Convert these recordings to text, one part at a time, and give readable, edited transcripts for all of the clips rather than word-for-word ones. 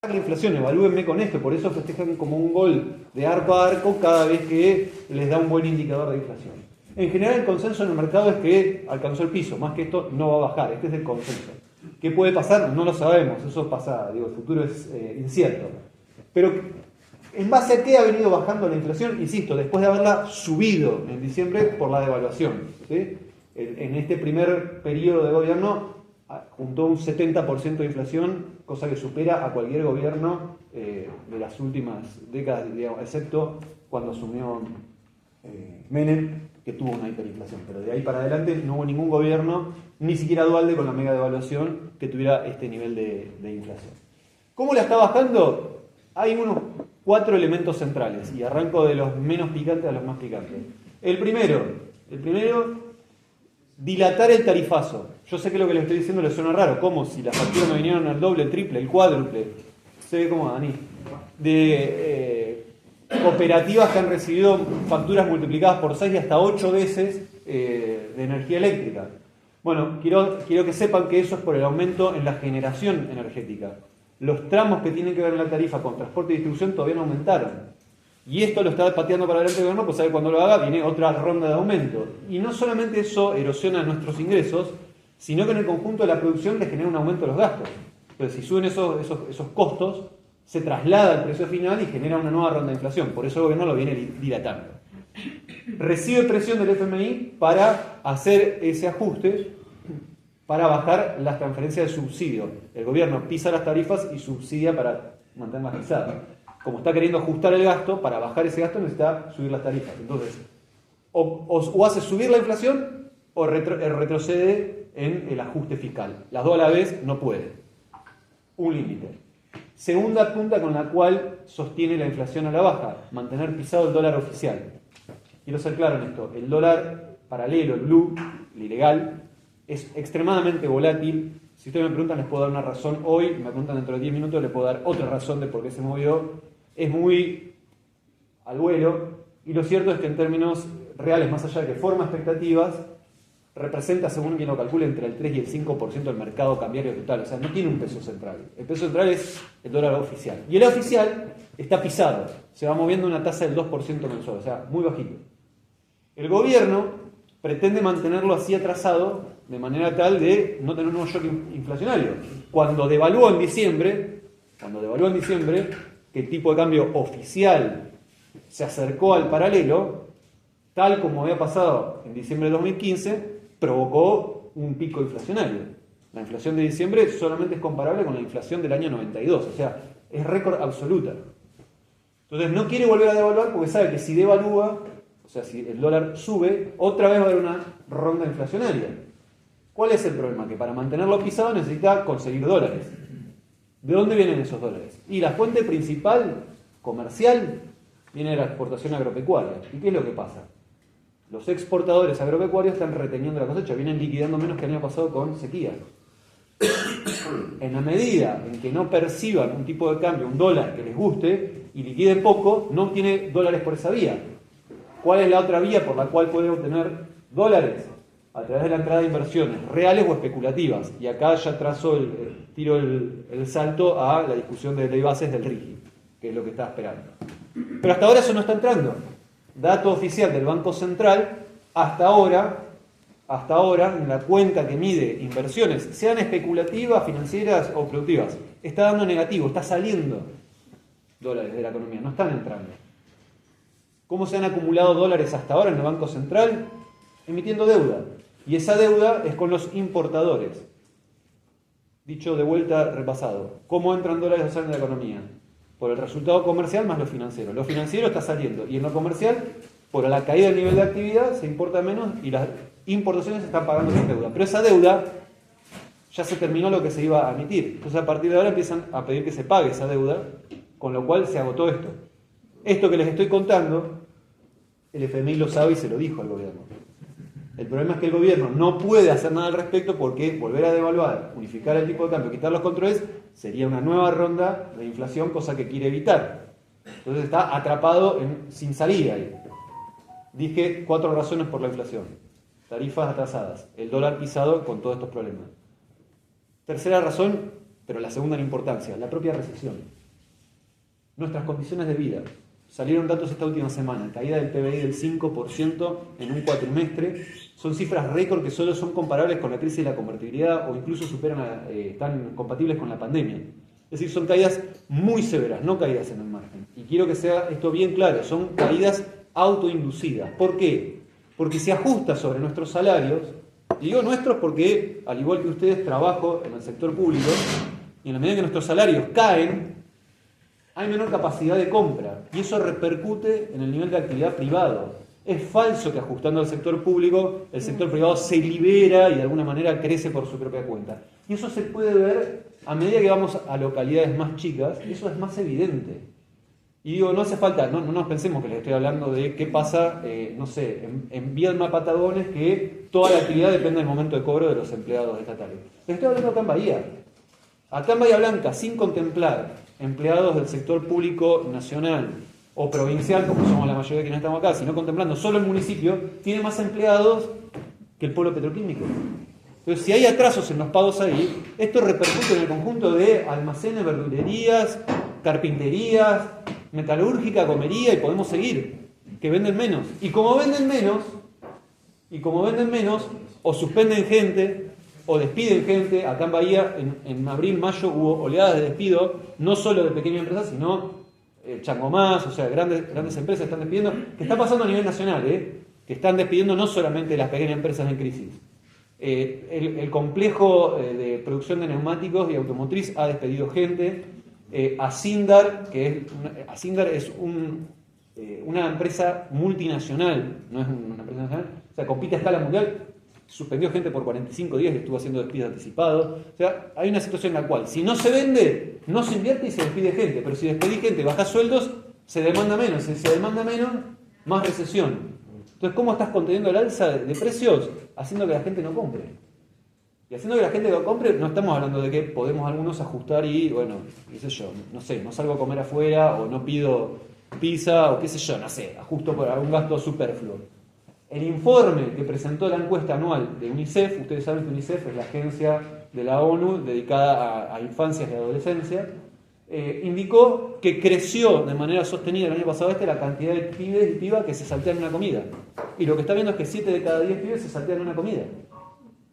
la inflación, evalúenme con esto, por eso festejan como un gol de arco a arco cada vez que les da un buen indicador de inflación. En general el consenso en el mercado es que alcanzó el piso, más que esto no va a bajar, este es el consenso. ¿Qué puede pasar? No lo sabemos, eso pasa, el futuro es incierto. Pero ¿en base a qué ha venido bajando la inflación? Insisto, después de haberla subido en diciembre por la devaluación, ¿sí? En este primer periodo de gobierno juntó un 70% de inflación, cosa que supera a cualquier gobierno de las últimas décadas, digamos, excepto cuando asumió Menem, que tuvo una hiperinflación. Pero de ahí para adelante no hubo ningún gobierno, ni siquiera Duhalde con la mega devaluación, que tuviera este nivel de inflación. ¿Cómo la está bajando? Hay unos 4 elementos centrales, y arranco de los menos picantes a los más picantes. El primero, dilatar el tarifazo. Yo sé que lo que les estoy diciendo les suena raro, como si las facturas me vinieron al doble, el triple, el cuádruple. Se ve como Dani. De cooperativas que han recibido facturas multiplicadas por 6 y hasta 8 veces de energía eléctrica. Bueno, quiero que sepan que eso es por el aumento en la generación energética. Los tramos que tienen que ver en la tarifa con transporte y distribución todavía no aumentaron. Y esto lo está pateando para adelante el gobierno, pues sabe cuando lo haga viene otra ronda de aumento. Y no solamente eso erosiona nuestros ingresos, sino que en el conjunto de la producción le genera un aumento de los gastos. Entonces, si suben esos costos, se traslada al precio final y genera una nueva ronda de inflación. Por eso el gobierno lo viene dilatando. Recibe presión del FMI para hacer ese ajuste, para bajar las transferencias de subsidio. El gobierno pisa las tarifas y subsidia para mantenerlas pisadas. Como está queriendo ajustar el gasto, para bajar ese gasto necesita subir las tarifas. Entonces, o hace subir la inflación o retrocede en el ajuste fiscal. Las dos a la vez no puede. Un límite. Segunda punta con la cual sostiene la inflación a la baja, mantener pisado el dólar oficial. Quiero ser claro en esto. El dólar paralelo, el blue, el ilegal, es extremadamente volátil. Si ustedes me preguntan, les puedo dar una razón hoy, me preguntan dentro de 10 minutos, les puedo dar otra razón de por qué se movió. Es muy al vuelo, y lo cierto es que en términos reales, más allá de que forma expectativas, representa, según quien lo calcule, entre el 3 y el 5% del mercado cambiario total. O sea, no tiene un peso central. El peso central es el dólar oficial. Y el oficial está pisado, se va moviendo a una tasa del 2% mensual, o sea, muy bajito. El gobierno pretende mantenerlo así atrasado, de manera tal de no tener un nuevo shock inflacionario. Cuando devaluó en diciembre, que el tipo de cambio oficial se acercó al paralelo, tal como había pasado en diciembre de 2015, provocó un pico inflacionario. La inflación de diciembre solamente es comparable con la inflación del año 92, o sea, es récord absoluta. Entonces no quiere volver a devaluar porque sabe que si devalúa, o sea, si el dólar sube, otra vez va a haber una ronda inflacionaria. ¿Cuál es el problema? Que para mantenerlo pisado necesita conseguir dólares. ¿De dónde vienen esos dólares? Y la fuente principal, comercial, viene de la exportación agropecuaria. ¿Y qué es lo que pasa? Los exportadores agropecuarios están reteniendo la cosecha, vienen liquidando menos que el año pasado con sequía. En la medida en que no perciban un tipo de cambio, un dólar que les guste, y liquiden poco, no obtiene dólares por esa vía. ¿Cuál es la otra vía por la cual puede obtener dólares? A través de la entrada de inversiones, reales o especulativas. Y acá ya tiro el salto a la discusión de ley bases del RIGI, que es lo que estaba esperando. Pero hasta ahora eso no está entrando. Dato oficial del Banco Central, hasta ahora, en la cuenta que mide inversiones, sean especulativas, financieras o productivas, está dando negativo, está saliendo dólares de la economía, no están entrando. ¿Cómo se han acumulado dólares hasta ahora en el Banco Central? Emitiendo deuda. Y esa deuda es con los importadores. Dicho de vuelta, repasado. ¿Cómo entran dólares o salen de la economía? Por el resultado comercial más lo financiero. Lo financiero está saliendo. Y en lo comercial, por la caída del nivel de actividad, se importa menos y las importaciones se están pagando con deuda. Pero esa deuda ya se terminó lo que se iba a emitir. Entonces a partir de ahora empiezan a pedir que se pague esa deuda, con lo cual se agotó esto. Esto que les estoy contando, el FMI lo sabe y se lo dijo al gobierno. El problema es que el gobierno no puede hacer nada al respecto porque volver a devaluar, unificar el tipo de cambio, quitar los controles, sería una nueva ronda de inflación, cosa que quiere evitar. Entonces está atrapado sin salida ahí. Dije 4 razones por la inflación. Tarifas atrasadas, el dólar pisado con todos estos problemas. Tercera razón, pero la segunda en importancia, la propia recesión. Nuestras condiciones de vida. Salieron datos esta última semana, caída del PBI del 5% en un cuatrimestre. Son cifras récord que solo son comparables con la crisis de la convertibilidad o incluso están compatibles con la pandemia. Es decir, son caídas muy severas, no caídas en el margen. Y quiero que sea esto bien claro, son caídas autoinducidas. ¿Por qué? Porque se ajusta sobre nuestros salarios, y digo nuestros porque, al igual que ustedes, trabajo en el sector público, y en la medida que nuestros salarios caen, hay menor capacidad de compra, y eso repercute en el nivel de actividad privado. Es falso que ajustando al sector público, el sector privado se libera y de alguna manera crece por su propia cuenta. Y eso se puede ver a medida que vamos a localidades más chicas, eso es más evidente. Y digo, no hace falta, no nos pensemos que les estoy hablando de qué pasa, no sé, en Viedma, Patagones, que toda la actividad depende del momento de cobro de los empleados estatales. Les estoy hablando acá en Bahía. Acá en Bahía Blanca, sin contemplar empleados del sector público nacional o provincial, como somos la mayoría de quienes estamos acá, sino contemplando solo el municipio, tiene más empleados que el polo petroquímico. Entonces, si hay atrasos en los pagos ahí, esto repercute en el conjunto de almacenes, verdulerías, carpinterías, metalúrgica, comería, y podemos seguir, que venden menos. Y como venden menos, o suspenden gente, o despiden gente. Acá en Bahía, en abril, mayo, hubo oleadas de despido, no solo de pequeñas empresas, sino Changomás, o sea, grandes empresas están despidiendo, que está pasando a nivel nacional, que están despidiendo no solamente las pequeñas empresas en crisis. El complejo de producción de neumáticos y automotriz ha despedido gente. Asindar es una empresa multinacional, no es una empresa nacional, o sea, compite a escala mundial, suspendió gente por 45 días y estuvo haciendo despidos anticipados. O sea, hay una situación en la cual, si no se vende, no se invierte y se despide gente, pero si despedís gente, bajás sueldos, se demanda menos, si se demanda menos, más recesión. Entonces, ¿cómo estás conteniendo el alza de precios? Haciendo que la gente no compre. Y haciendo que la gente lo compre, no estamos hablando de que podemos algunos ajustar y, bueno, qué sé yo, no sé, no salgo a comer afuera o no pido pizza o qué sé yo, no sé, ajusto por algún gasto superfluo. El informe que presentó la encuesta anual de UNICEF, ustedes saben que UNICEF es la agencia de la ONU dedicada a infancias y adolescencia, indicó que creció de manera sostenida el año pasado la cantidad de pibes y pibas que se saltean una comida. Y lo que está viendo es que 7 de cada 10 pibes se saltean una comida.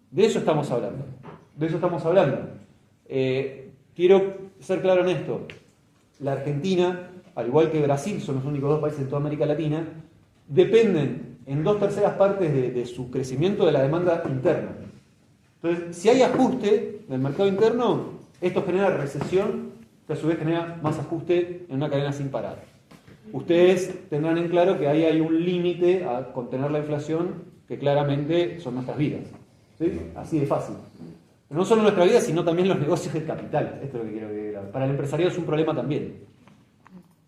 De eso estamos hablando. Quiero ser claro en esto. La Argentina, al igual que Brasil, son los únicos dos países en toda América Latina, dependen en 2/3 partes de su crecimiento de la demanda interna. Entonces, si hay ajuste del mercado interno, esto genera recesión, que a su vez genera más ajuste en una cadena sin parar. Ustedes tendrán en claro que ahí hay un límite a contener la inflación, que claramente son nuestras vidas. ¿Sí? Así de fácil. No solo nuestra vida, sino también los negocios del capital. Esto es lo que quiero que vean. Para el empresariado es un problema también.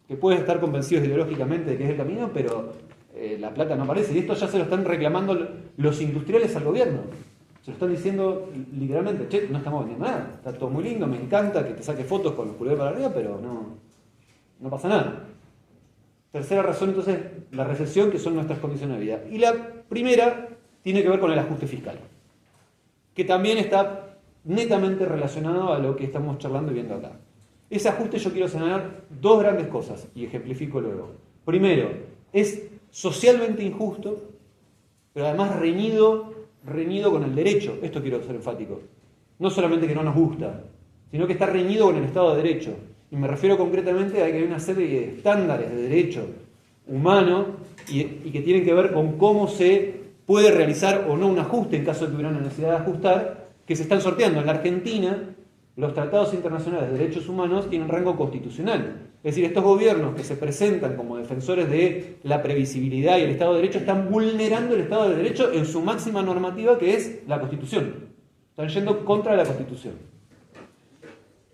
Que pueden estar convencidos ideológicamente de que es el camino, pero la plata no aparece. Y esto ya se lo están reclamando los industriales al gobierno. Se lo están diciendo literalmente, che, no estamos vendiendo nada. Está todo muy lindo, me encanta que te saques fotos con los pulgares para arriba, pero no pasa nada. Tercera razón, entonces, la recesión, que son nuestras condiciones de vida. Y la primera tiene que ver con el ajuste fiscal, que también está netamente relacionado a lo que estamos charlando y viendo acá. Ese ajuste yo quiero señalar dos grandes cosas, y ejemplifico luego. Primero, es socialmente injusto, pero además reñido con el derecho. Esto quiero ser enfático. No solamente que no nos gusta, sino que está reñido con el Estado de Derecho. Y me refiero concretamente a que hay una serie de estándares de derecho humano y que tienen que ver con cómo se puede realizar o no un ajuste en caso de que hubiera una necesidad de ajustar, que se están sorteando. En la Argentina, los tratados internacionales de derechos humanos tienen rango constitucional. Es decir, estos gobiernos que se presentan como defensores de la previsibilidad y el Estado de Derecho están vulnerando el Estado de Derecho en su máxima normativa, que es la Constitución. Están yendo contra la Constitución.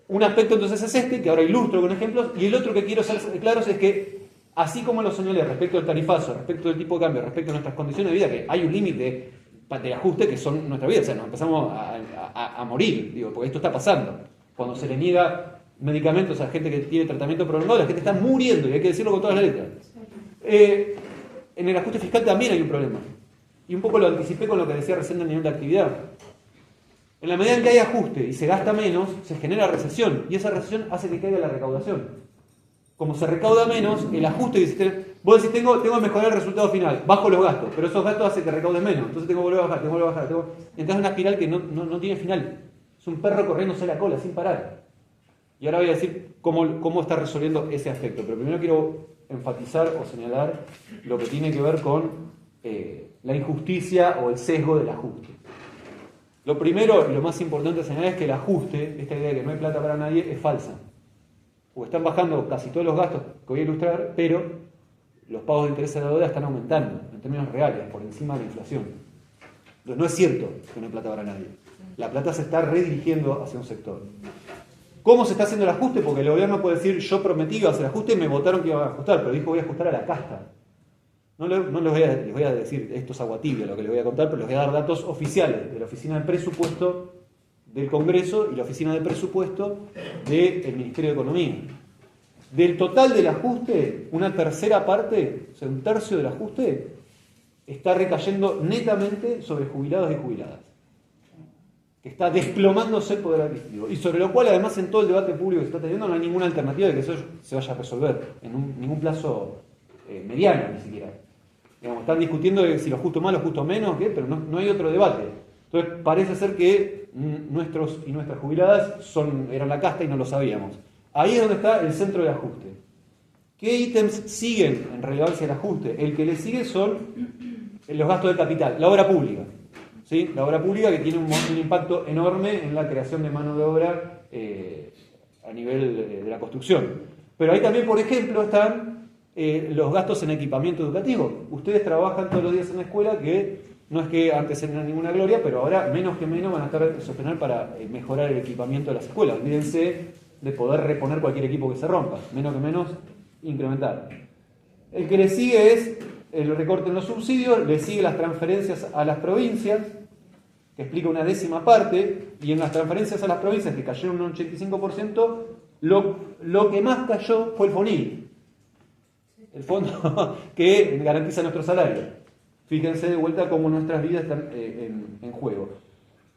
Un aspecto entonces es este, que ahora ilustro con ejemplos, y el otro que quiero ser claros es que, así como lo señalé respecto del tarifazo, respecto del tipo de cambio, respecto a nuestras condiciones de vida, que hay un límite de ajuste que son nuestra vida, o sea, nos empezamos a morir, digo, porque esto está pasando. Cuando se le niega medicamentos a gente que tiene tratamiento prolongado, la gente está muriendo, y hay que decirlo con todas las letras. En el ajuste fiscal también hay un problema. Y un poco lo anticipé con lo que decía recién del nivel de actividad. En la medida en que hay ajuste y se gasta menos, se genera recesión, y esa recesión hace que caiga la recaudación. Como se recauda menos, el ajuste que hiciste, vos decís, tengo que mejorar el resultado final, bajo los gastos, pero esos gastos hacen que recaudes menos, entonces tengo que volver a bajar, Entonces es una espiral que no tiene final. Es un perro corriéndose la cola sin parar. Y ahora voy a decir cómo está resolviendo ese aspecto, pero primero quiero enfatizar o señalar lo que tiene que ver con la injusticia o el sesgo del ajuste. Lo primero y lo más importante a señalar es que el ajuste, esta idea de que no hay plata para nadie, es falsa. Porque están bajando casi todos los gastos que voy a ilustrar, pero los pagos de interés a la deuda están aumentando en términos reales, por encima de la inflación. Entonces no es cierto que no hay plata para nadie. La plata se está redirigiendo hacia un sector. ¿Cómo se está haciendo el ajuste? Porque el gobierno puede decir, yo prometí que iba a hacer ajuste y me votaron que iba a ajustar, pero dijo voy a ajustar a la casta. No les voy a decir esto es agua tibia lo que les voy a contar, pero les voy a dar datos oficiales de la Oficina de Presupuesto del Congreso y la Oficina de Presupuesto del Ministerio de Economía. Del total del ajuste, una tercera parte, o sea, un tercio del ajuste, está recayendo netamente sobre jubilados y jubiladas. Que está desplomándose el poder adquisitivo. Y sobre lo cual, además, en todo el debate público que se está teniendo, no hay ninguna alternativa de que eso se vaya a resolver en ningún plazo mediano, ni siquiera. Digamos, están discutiendo de si lo justo más, lo justo menos, ¿qué? Pero no hay otro debate. Entonces, parece ser que nuestros y nuestras jubiladas eran la casta y no lo sabíamos. Ahí es donde está el centro del ajuste. ¿Qué ítems siguen en relevancia del ajuste? El que le sigue son los gastos de capital, la obra pública. ¿Sí? La obra pública que tiene un impacto enorme en la creación de mano de obra a nivel de la construcción. Pero ahí también, por ejemplo, están los gastos en equipamiento educativo. Ustedes trabajan todos los días en la escuela, que no es que antes era ninguna gloria, pero ahora menos que menos van a estar sostener para mejorar el equipamiento de las escuelas. Olvídense de poder reponer cualquier equipo que se rompa, menos que menos incrementar. El que le sigue es el recorte en los subsidios, le sigue las transferencias a las provincias, que explica una décima parte, y en las transferencias a las provincias, que cayeron un 85%, lo que más cayó fue el FONIL, el fondo que garantiza nuestro salario. Fíjense de vuelta cómo nuestras vidas están en juego.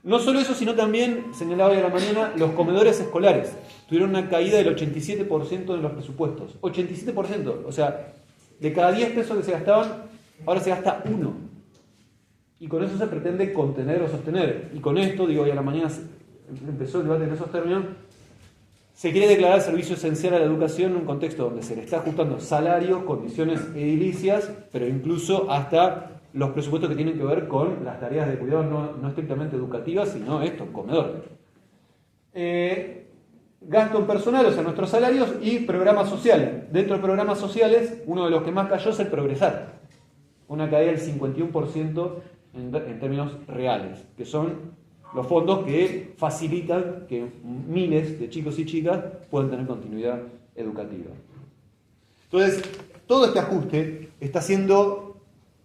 No solo eso, sino también, señalaba hoy a la mañana, los comedores escolares tuvieron una caída del 87% de los presupuestos. 87%, o sea, de cada 10 pesos que se gastaban, ahora se gasta 1. Y con eso se pretende contener o sostener. Y con esto, digo, hoy a la mañana empezó el debate en esos términos, se quiere declarar servicio esencial a la educación en un contexto donde se le está ajustando salarios, condiciones edilicias, pero incluso hasta los presupuestos que tienen que ver con las tareas de cuidado no estrictamente educativas, sino comedor. Gasto en personal, o sea, nuestros salarios, y programas sociales. Dentro de programas sociales, uno de los que más cayó es el Progresar. Una caída del 51% en términos reales, que son los fondos que facilitan que miles de chicos y chicas puedan tener continuidad educativa. Entonces, todo este ajuste está siendo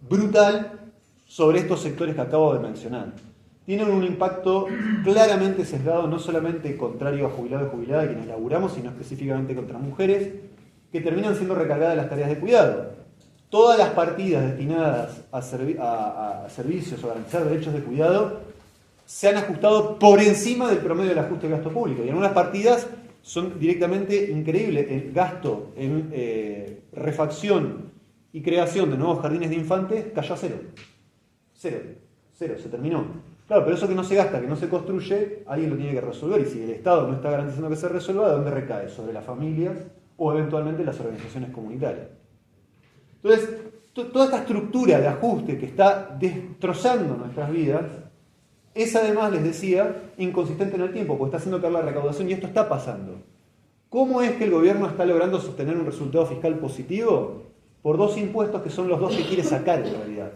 brutal sobre estos sectores que acabo de mencionar. Tienen un impacto claramente sesgado, no solamente contrario a jubilados y jubiladas, quienes laburamos, sino específicamente contra mujeres, que terminan siendo recargadas las tareas de cuidado. Todas las partidas destinadas a servicios o garantizar derechos de cuidado se han ajustado por encima del promedio del ajuste de gasto público. Y algunas partidas son directamente increíbles. El gasto en refacción y creación de nuevos jardines de infantes cayó a cero. Cero, se terminó. Claro, pero eso que no se gasta, que no se construye, alguien lo tiene que resolver. Y si el Estado no está garantizando que se resuelva, ¿de dónde recae? Sobre las familias o eventualmente las organizaciones comunitarias. Entonces, toda esta estructura de ajuste que está destrozando nuestras vidas es, además, les decía, inconsistente en el tiempo, porque está haciendo caer la recaudación y esto está pasando. ¿Cómo es que el gobierno está logrando sostener un resultado fiscal positivo? Por dos impuestos que son los dos que quiere sacar en realidad,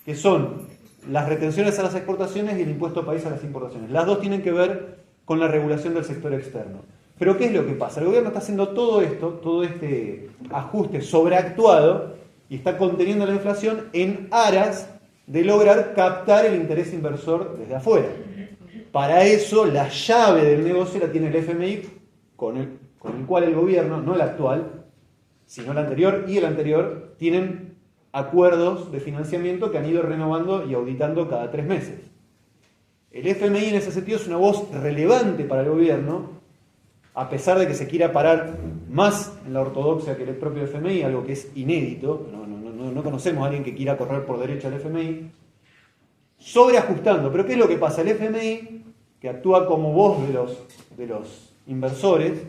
que son las retenciones a las exportaciones y el impuesto país a las importaciones. Las dos tienen que ver con la regulación del sector externo. Pero ¿qué es lo que pasa? El gobierno está haciendo todo esto, todo este ajuste sobreactuado y está conteniendo la inflación en aras de lograr captar el interés inversor desde afuera. Para eso, la llave del negocio la tiene el FMI, con el cual el gobierno, no el actual, sino el anterior y el anterior, tienen acuerdos de financiamiento que han ido renovando y auditando cada 3 meses. El FMI en ese sentido es una voz relevante para el gobierno, a pesar de que se quiera parar más en la ortodoxia que el propio FMI, algo que es inédito, no conocemos a alguien que quiera correr por derecha al FMI, sobreajustando. Pero ¿qué es lo que pasa? El FMI, que actúa como voz de los inversores,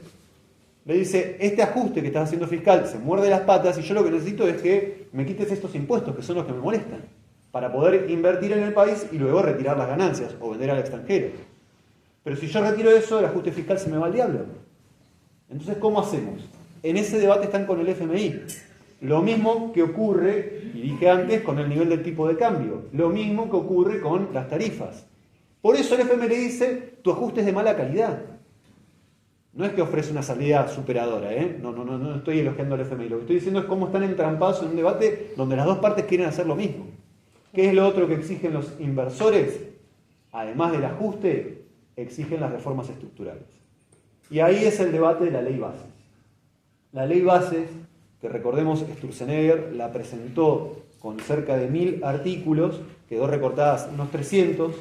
le dice, este ajuste que estás haciendo fiscal se muerde las patas y yo lo que necesito es que me quites estos impuestos que son los que me molestan, para poder invertir en el país y luego retirar las ganancias o vender al extranjero. Pero si yo retiro eso, el ajuste fiscal se me va al diablo. Entonces, ¿cómo hacemos? En ese debate están con el FMI. Lo mismo que ocurre, y dije antes, con el nivel del tipo de cambio. Lo mismo que ocurre con las tarifas. Por eso el FMI le dice, tu ajuste es de mala calidad. No es que ofrece una salida superadora, ¿eh? No estoy elogiando al FMI. Lo que estoy diciendo es cómo están entrampados en un debate donde las dos partes quieren hacer lo mismo. ¿Qué es lo otro que exigen los inversores? Además del ajuste, exigen las reformas estructurales. Y ahí es el debate de la ley bases. La ley bases, que recordemos Sturzenegger la presentó con cerca de 1000 artículos, quedó recortadas unos 300,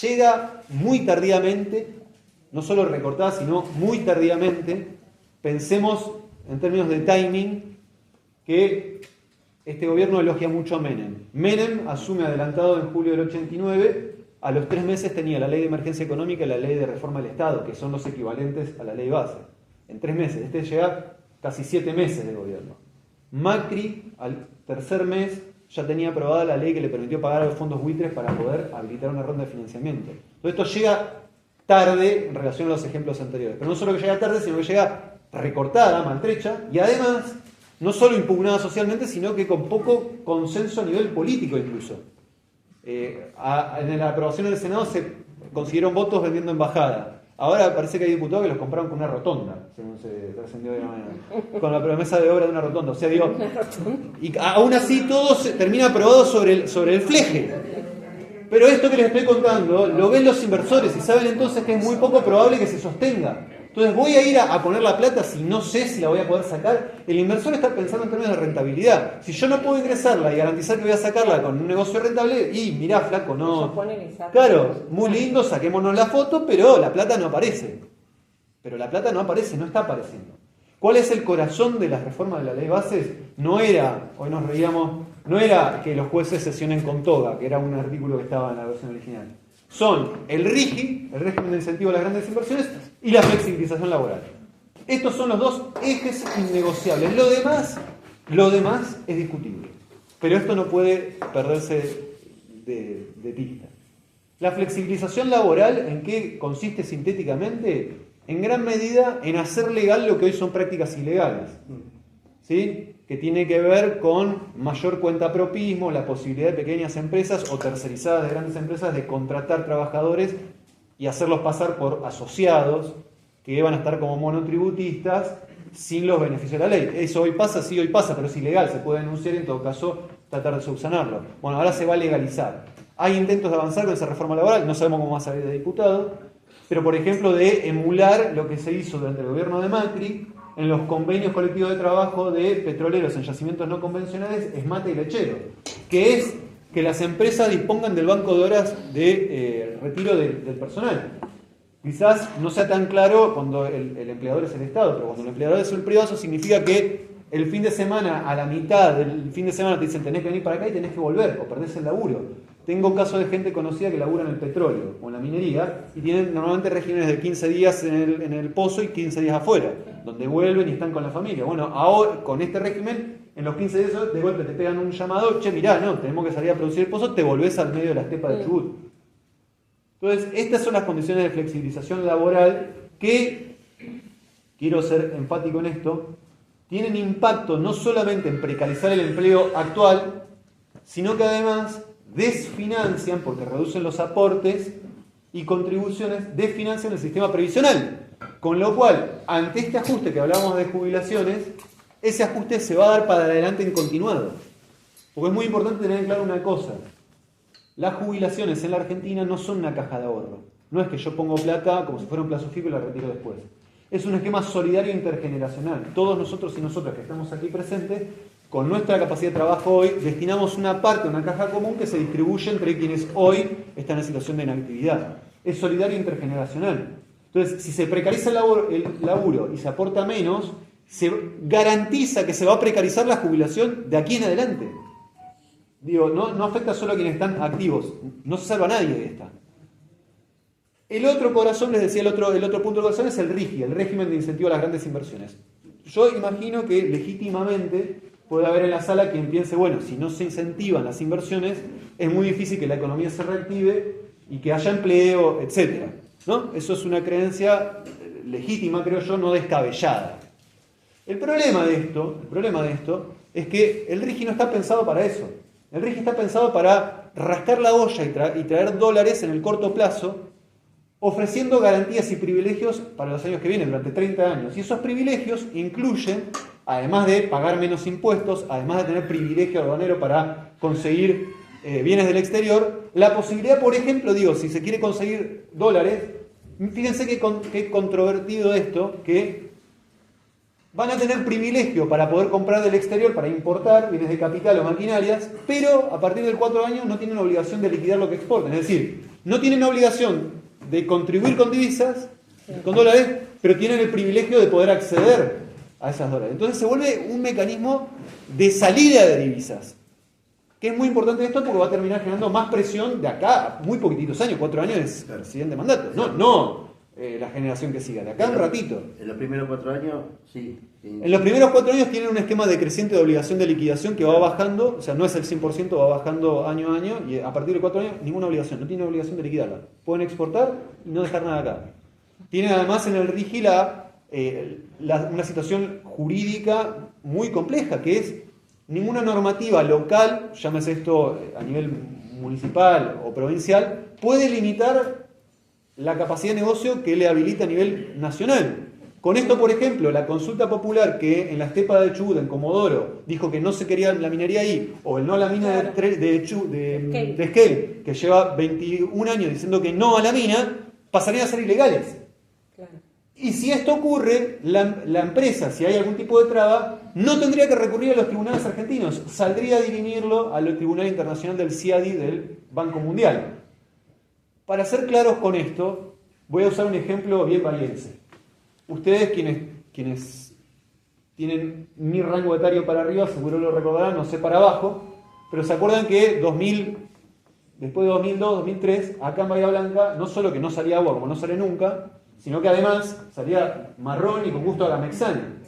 llega muy tardíamente. No solo recortada, sino muy tardíamente. Pensemos en términos de timing que este gobierno elogia mucho a Menem. Menem asume adelantado en julio del 89, a los 3 meses tenía la ley de emergencia económica y la ley de reforma del Estado, que son los equivalentes a la ley base. En 3 meses, este llega casi 7 meses de gobierno. Macri, al tercer mes, ya tenía aprobada la ley que le permitió pagar a los fondos buitres para poder habilitar una ronda de financiamiento. Todo esto llega tarde en relación a los ejemplos anteriores. Pero no solo que llega tarde, sino que llega recortada, maltrecha, y además, no solo impugnada socialmente, sino que con poco consenso a nivel político incluso. En la aprobación del Senado se consiguieron votos vendiendo embajada. Ahora parece que hay diputados que los compraron con una rotonda, según se trascendió de la mañana, con la promesa de obra de una rotonda. O sea, digo, y aún así todo termina aprobado sobre el fleje. Pero esto que les estoy contando lo ven los inversores y saben entonces que es muy poco probable que se sostenga. Entonces voy a ir a poner la plata si no sé si la voy a poder sacar. El inversor está pensando en términos de rentabilidad. Si yo no puedo ingresarla y garantizar que voy a sacarla con un negocio rentable, y mirá, flaco, no. Claro, muy lindo, saquémonos la foto, pero la plata no aparece. Pero la plata no aparece, no está apareciendo. ¿Cuál es el corazón de las reformas de la ley bases? No era, hoy nos reíamos, no era que los jueces sesionen con toga, que era un artículo que estaba en la versión original. Son el RIGI, el régimen de incentivo a las grandes inversiones, y la flexibilización laboral. Estos son los dos ejes innegociables. Lo demás es discutible. Pero esto no puede perderse de vista. La flexibilización laboral, ¿en qué consiste sintéticamente? En gran medida en hacer legal lo que hoy son prácticas ilegales, ¿sí? Que tiene que ver con mayor cuentapropismo, la posibilidad de pequeñas empresas o tercerizadas de grandes empresas de contratar trabajadores y hacerlos pasar por asociados que van a estar como monotributistas sin los beneficios de la ley. Eso hoy pasa, sí, hoy pasa, pero es ilegal, se puede denunciar y en todo caso tratar de subsanarlo. Bueno, ahora se va a legalizar. Hay intentos de avanzar con esa reforma laboral, no sabemos cómo va a salir de diputado, pero por ejemplo de emular lo que se hizo durante el gobierno de Macri en los convenios colectivos de trabajo de petroleros en yacimientos no convencionales, ESMATE y Lechero, que es que las empresas dispongan del banco de horas de retiro del personal. Quizás no sea tan claro cuando el empleador es el Estado, pero cuando el empleador es el privado, eso significa que el fin de semana, a la mitad del fin de semana, te dicen tenés que venir para acá y tenés que volver, o perdés el laburo. Tengo casos de gente conocida que labura en el petróleo o en la minería y tienen normalmente regímenes de 15 días en el pozo y 15 días afuera, donde vuelven y están con la familia. Bueno, ahora con este régimen, en los 15 días de golpe te pegan un llamado, che, mirá, no, tenemos que salir a producir el pozo, te volvés al medio de la estepa de Chubut. Entonces, estas son las condiciones de flexibilización laboral que, quiero ser enfático en esto, tienen impacto no solamente en precarizar el empleo actual, sino que además desfinancian, porque reducen los aportes y contribuciones, desfinancian el sistema previsional. Con lo cual, ante este ajuste que hablábamos de jubilaciones, ese ajuste se va a dar para adelante en continuado. Porque es muy importante tener claro una cosa. Las jubilaciones en la Argentina no son una caja de ahorro. No es que yo pongo plata como si fuera un plazo fijo y la retiro después. es un esquema solidario intergeneracional. Todos nosotros y nosotras que estamos aquí presentes, con nuestra capacidad de trabajo hoy, destinamos una parte, una caja común que se distribuye entre quienes hoy están en situación de inactividad. Es solidario intergeneracional. Entonces, si se precariza el laburo y se aporta menos, se garantiza que se va a precarizar la jubilación de aquí en adelante. Digo, no afecta solo a quienes están activos, no se salva a nadie de esta. El otro corazón, les decía, el otro punto del corazón es el RIGI, el régimen de incentivo a las grandes inversiones. Yo imagino que legítimamente puede haber en la sala quien piense, bueno, si no se incentivan las inversiones, es muy difícil que la economía se reactive y que haya empleo, etc. ¿No? Eso es una creencia legítima, creo yo, no descabellada. El problema de esto es que el RIGI no está pensado para eso. El RIGI está pensado para rascar la olla y traer dólares en el corto plazo, ofreciendo garantías y privilegios para los años que vienen, durante 30 años. Y esos privilegios incluyen, además de pagar menos impuestos, además de tener privilegio aduanero para conseguir bienes del exterior, la posibilidad, por ejemplo, si se quiere conseguir dólares, fíjense qué controvertido esto, que van a tener privilegio para poder comprar del exterior, para importar bienes de capital o maquinarias, pero a partir del 4 años no tienen obligación de liquidar lo que exportan. Es decir, no tienen obligación de contribuir con divisas, con dólares, pero tienen el privilegio de poder acceder a esas dólares. Entonces se vuelve un mecanismo de salida de divisas, que es muy importante esto porque va a terminar generando más presión de acá a muy poquititos años. 4 años es el siguiente mandato. No la generación que siga, de acá un ratito. En los primeros 4 años, sí. En los primeros 4 años tienen un esquema decreciente de obligación de liquidación que va bajando, o sea, no es el 100%, va bajando año a año, y a partir de 4 años ninguna obligación, no tienen obligación de liquidarla. Pueden exportar y no dejar nada acá. Tienen además en el RIGI una situación jurídica muy compleja, que es ninguna normativa local, llámese esto a nivel municipal o provincial, puede limitar la capacidad de negocio que le habilita a nivel nacional. Con esto, por ejemplo, la consulta popular que en la estepa de Chubut, en Comodoro, dijo que no se quería la minería ahí, o el no a la mina de Esquel, que lleva 21 años diciendo que no a la mina, pasarían a ser ilegales. Claro. Y si esto ocurre, la empresa, si hay algún tipo de traba, no tendría que recurrir a los tribunales argentinos, saldría a dirimirlo al Tribunal Internacional del CIADI del Banco Mundial. Para ser claros con esto, voy a usar un ejemplo bien valiense. Ustedes, quienes tienen mi rango etario para arriba, seguro lo recordarán, no sé para abajo, pero se acuerdan que después de 2002, 2003, acá en Bahía Blanca, no solo que no salía agua como no sale nunca, sino que además salía marrón y con gusto a gamexana.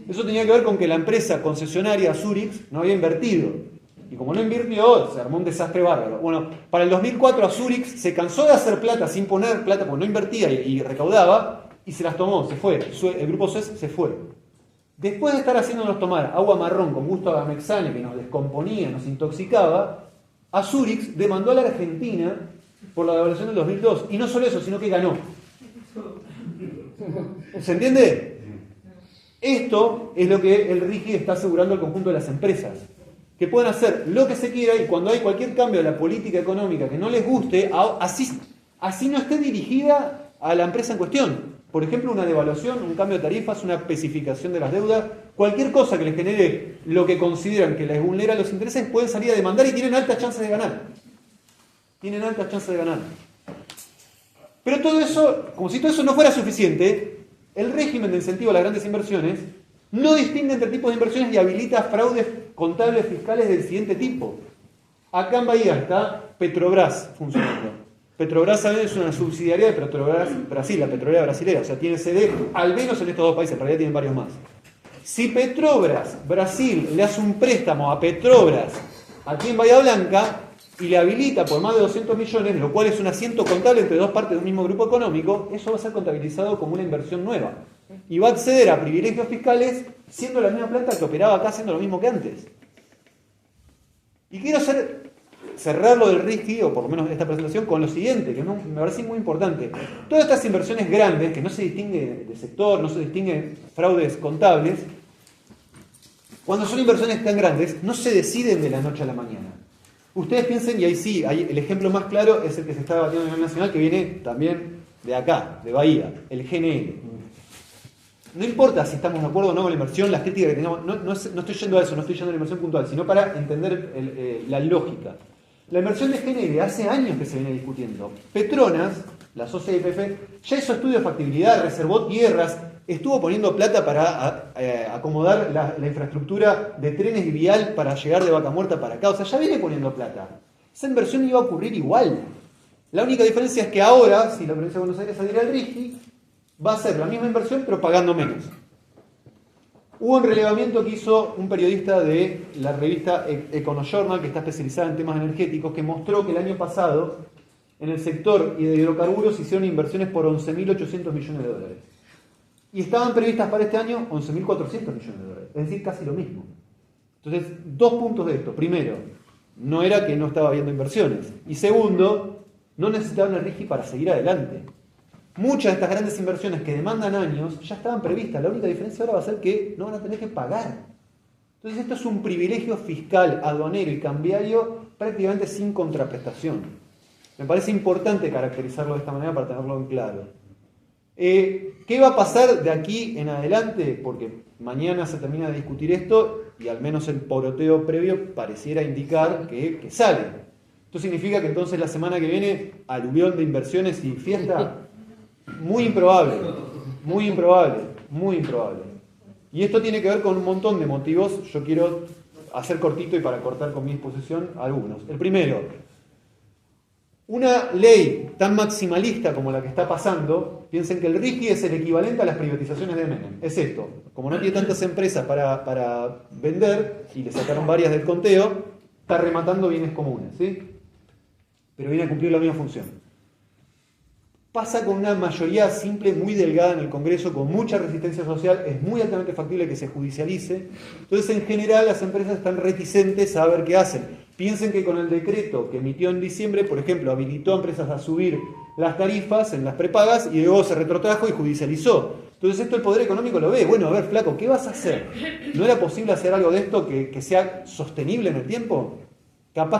Eso tenía que ver con que la empresa concesionaria Zurich no había invertido. Y como no invirtió, se armó un desastre bárbaro. Bueno, para el 2004 a Zurich se cansó de hacer plata sin poner plata, porque no invertía y recaudaba, y se las tomó, se fue. El grupo Suez se fue. Después de estar haciéndonos tomar agua marrón con gusto a gamexane, que nos descomponía, nos intoxicaba, a Zurich demandó a la Argentina por la devaluación del 2002. Y no solo eso, sino que ganó. ¿Se entiende? Esto es lo que el RIGI está asegurando al conjunto de las empresas. Que pueden hacer lo que se quiera y cuando hay cualquier cambio de la política económica que no les guste, así no esté dirigida a la empresa en cuestión. Por ejemplo, una devaluación, un cambio de tarifas, una especificación de las deudas, cualquier cosa que les genere lo que consideran que les vulnera los intereses, pueden salir a demandar y tienen altas chances de ganar. Pero todo eso, como si todo eso no fuera suficiente, el régimen de incentivo a las grandes inversiones no distingue entre tipos de inversiones y habilita fraudes contables fiscales del siguiente tipo. Acá en Bahía está Petrobras funcionando. Petrobras, ¿saben? Es una subsidiaria de Petrobras Brasil, la petrolera brasilera. O sea, tiene sede al menos en estos dos países, en realidad tienen varios más. Si Petrobras Brasil le hace un préstamo a Petrobras aquí en Bahía Blanca y le habilita por más de 200 millones, lo cual es un asiento contable entre dos partes de un mismo grupo económico, eso va a ser contabilizado como una inversión nueva. Y va a acceder a privilegios fiscales siendo la misma planta que operaba acá, haciendo lo mismo que antes. Y quiero cerrar lo del RIGI, o por lo menos esta presentación, con lo siguiente, que me parece muy importante. Todas estas inversiones grandes, que no se distingue de sector, no se distingue fraudes contables, cuando son inversiones tan grandes, no se deciden de la noche a la mañana. Ustedes piensen, y ahí sí, el ejemplo más claro es el que se está debatiendo a nivel nacional, que viene también de acá, de Bahía, el GNL. no importa si estamos de acuerdo o no con la inversión, las críticas que tengamos, no estoy yendo a eso, no estoy yendo a la inversión puntual, sino para entender la lógica. La inversión de GNL hace años que se viene discutiendo. Petronas, la socia de YPF, ya hizo estudios de factibilidad, reservó tierras, estuvo poniendo plata para acomodar la infraestructura de trenes y vial para llegar de Vaca Muerta para acá. O sea, ya viene poniendo plata. Esa inversión iba a ocurrir igual. La única diferencia es que ahora, si la provincia de Buenos Aires adhiere al RIGI, va a ser la misma inversión pero pagando menos. Hubo un relevamiento que hizo un periodista de la revista Econojournal, que está especializada en temas energéticos, que mostró que el año pasado en el sector de hidrocarburos hicieron inversiones por 11.800 millones de dólares. Y estaban previstas para este año 11.400 millones de dólares. Es decir, casi lo mismo. Entonces, dos puntos de esto. Primero, no era que no estaba habiendo inversiones. Y segundo, no necesitaban el RIGI para seguir adelante. Muchas de estas grandes inversiones que demandan años ya estaban previstas. La única diferencia ahora va a ser que no van a tener que pagar. Entonces esto es un privilegio fiscal, aduanero y cambiario prácticamente sin contraprestación. Me parece importante caracterizarlo de esta manera para tenerlo en claro. ¿Qué va a pasar de aquí en adelante? Porque mañana se termina de discutir esto y al menos el poroteo previo pareciera indicar que sale. Esto significa que entonces la semana que viene aluvión de inversiones y fiesta. Muy improbable, muy improbable, muy improbable. Y esto tiene que ver con un montón de motivos. Yo quiero hacer cortito y para cortar con mi exposición algunos. El primero, una ley tan maximalista como la que está pasando, piensen que el RIGI es el equivalente a las privatizaciones de Menem. Es esto, como no tiene tantas empresas para vender, y le sacaron varias del conteo, está rematando bienes comunes, ¿sí? Pero viene a cumplir la misma función. Pasa con una mayoría simple muy delgada en el Congreso, con mucha resistencia social, es muy altamente factible que se judicialice. Entonces, en general, las empresas están reticentes a ver qué hacen. Piensen que con el decreto que emitió en diciembre, por ejemplo, habilitó a empresas a subir las tarifas en las prepagas y luego se retrotrajo y judicializó. Entonces esto el Poder Económico lo ve. Bueno, a ver, flaco, ¿qué vas a hacer? ¿No era posible hacer algo de esto que sea sostenible en el tiempo? Capaz